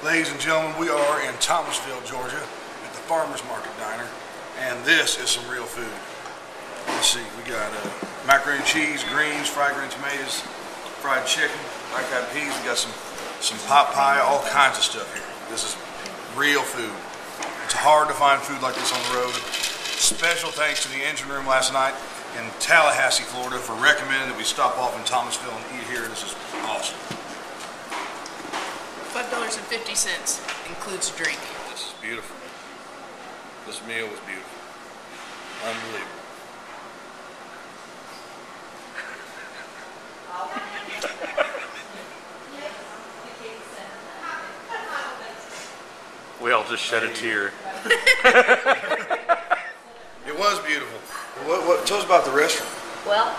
Ladies and gentlemen, we are in Thomasville, Georgia at the Farmers Market Diner, and this is some real food. Let's see, we got macaroni and cheese, greens, fried green tomatoes, fried chicken, black-eyed peas. We got some pot pie, all kinds of stuff here. This is real food. It's hard to find food like this on the road. Special thanks to the engine room last night in Tallahassee, Florida for recommending that we stop off in Thomasville and eat here. This is awesome. $5.50 includes a drink. This is beautiful. This meal was beautiful. Unbelievable. We all just shed a tear. It was beautiful. Tell us about the restaurant. Well,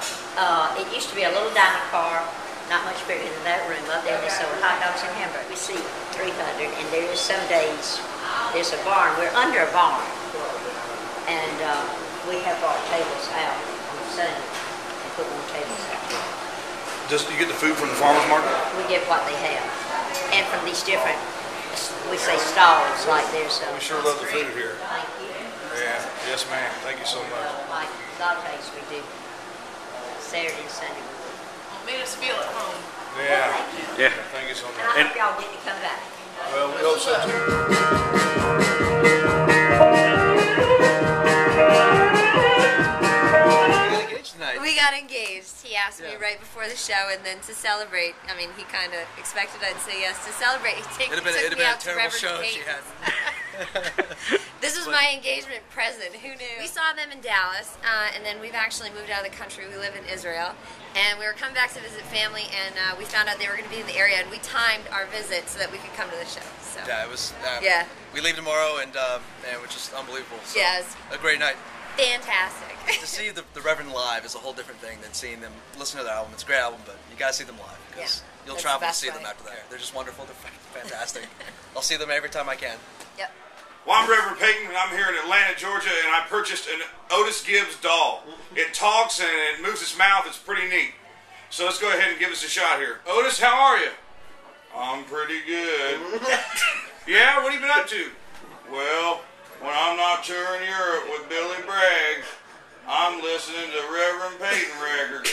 it used to be a little diner car, not much bigger than that room. Up there they sold hot dogs and hamburgers. We see 300, and there is some days there's a barn. We're under a barn, and we have brought tables out on Sunday and put more tables out. Just you get the food from the farmers market? We get what they have, and from these different, we say stalls, like there's. We sure love the food here. Thank you. Yeah, yes ma'am. Thank you so much. Like lattes we do Saturday and Sunday. Made us feel at home. Yeah. Thank you. Yeah. Thank you so And much. I hope y'all get to come back. Well, we hope so too. We got engaged. He asked me right before the show, and then to celebrate, I mean, he kind of expected I'd say yes. To celebrate, he took me out to Reverend Peyton's. This was my engagement present. Who knew? We saw them in Dallas, and then we've actually moved out of the country. We live in Israel, and we were coming back to visit family, and we found out they were going to be in the area, and we timed our visit so that we could come to the show. So. Yeah, it was. Yeah. We leave tomorrow, and it was just unbelievable. So, yes. A great night. Fantastic. To see the Reverend live is a whole different thing than seeing them listen to their album. It's a great album, but you gotta see them live because you'll travel to see them after that. They're just wonderful. They're fantastic. I'll see them every time I can. Yep. Well, I'm Reverend Peyton, and I'm here in Atlanta, Georgia, and I purchased an Otis Gibbs doll. It talks and it moves its mouth. It's pretty neat. So let's go ahead and give us a shot here. Otis, how are you? I'm pretty good. Yeah, what have you been up to? Well, when I'm not touring Europe with Billy Bragg, I'm listening to Reverend Peyton records.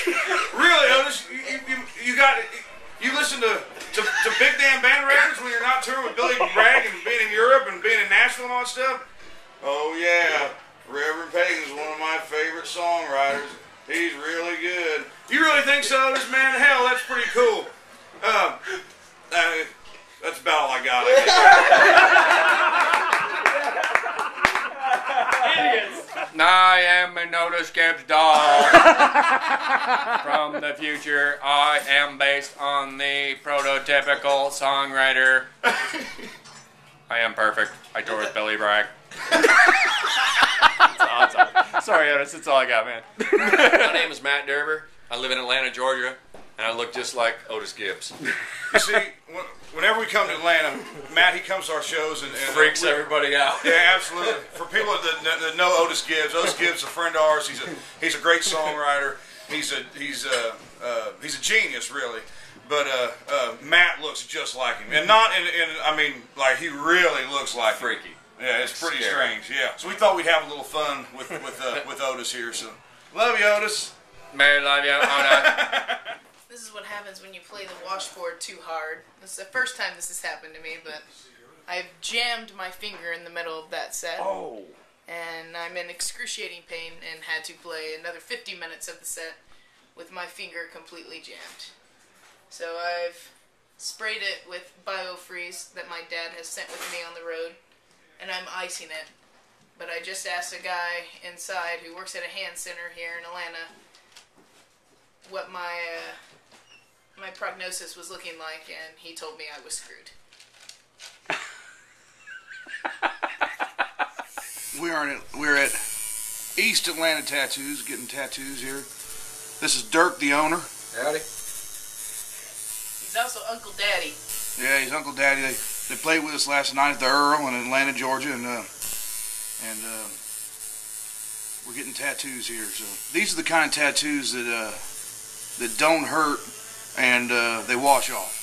Really, Otis? You listen to big damn band records when you're not touring with Billy Bragg and being in Europe and being in Nashville and all that stuff? Oh yeah, Reverend Peyton's one of my favorite songwriters. He's really good. You really think so, Otis, man? Hell, that's pretty cool. That's about all I got, I guess. I am an Otis Gibbs doll from the future. I am based on the prototypical songwriter. I am perfect. I tour with Billy Bragg. That's awesome. Sorry, Otis. That's all I got, man. My name is Matt Derber. I live in Atlanta, Georgia, and I look just like Otis Gibbs. You see, whenever we come to Atlanta, Matt, he comes to our shows and freaks everybody out. Yeah, absolutely. For people that know Otis Gibbs is a friend of ours. He's a great songwriter. He's a genius, really. But Matt looks just like him, and not I mean, like he really looks like freaky. Him. Yeah, it's pretty strange. Yeah, so we thought we'd have a little fun with Otis here. So, love you, Otis. May love you, Otis. This is what happens when you play the washboard too hard. This is the first time this has happened to me, but I've jammed my finger in the middle of that set. Oh. and I'm in excruciating pain and had to play another 50 minutes of the set with my finger completely jammed. So I've sprayed it with BioFreeze that my dad has sent with me on the road, and I'm icing it. But I just asked a guy inside who works at a hand center here in Atlanta what my prognosis was looking like, and he told me I was screwed. We're at East Atlanta Tattoos, getting tattoos here. This is Dirk, the owner. Howdy. He's also Uncle Daddy. Yeah, he's Uncle Daddy. They played with us last night at the Earl in Atlanta, Georgia, and we're getting tattoos here. So these are the kind of tattoos that don't hurt and they wash off.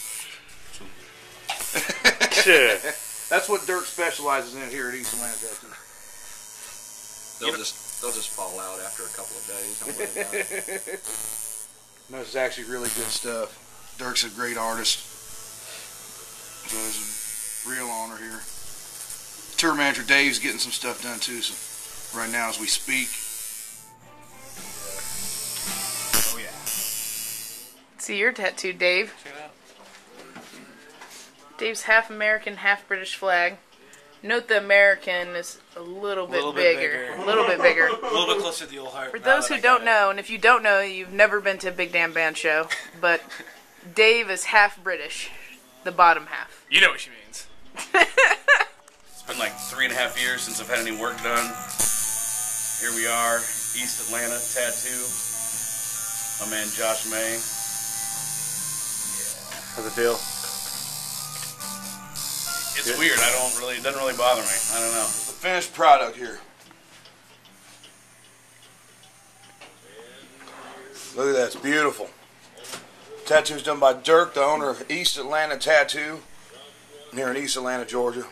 So. That's what Dirk specializes in here at East Atlanta Tattoos. They'll just fall out after a couple of days. Don't worry about it. No, this is actually really good stuff. Dirk's a great artist. So it's a real honor here. Tour manager Dave's getting some stuff done too. So right now as we speak. Oh yeah. See your tattoo, Dave. Check it out. Dave's half American, half British flag. Note the American is a little bit bigger. A little bit bigger. A little bit closer to the old heart. For those who don't know, and if you don't know, you've never been to a Big Damn Band show, but Dave is half British, the bottom half. You know what she means. It's been like 3.5 years since I've had any work done. Here we are, East Atlanta Tattoo. My man Josh May. How's it feel? It's weird. It doesn't really bother me. I don't know. The finished product here. Look at that, it's beautiful. Tattoo's done by Dirk, the owner of East Atlanta Tattoo, here in East Atlanta, Georgia.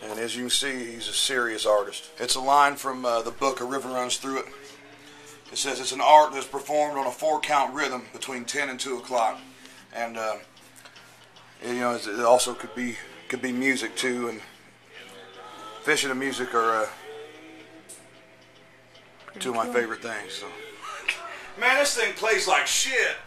And as you can see, he's a serious artist. It's a line from the book A River Runs Through It. It says it's an art that's performed on a 4-count rhythm between 10 and 2 o'clock. And you know, it also could be music too, and fishing and music are two of my favorite things. So. Man, this thing plays like shit.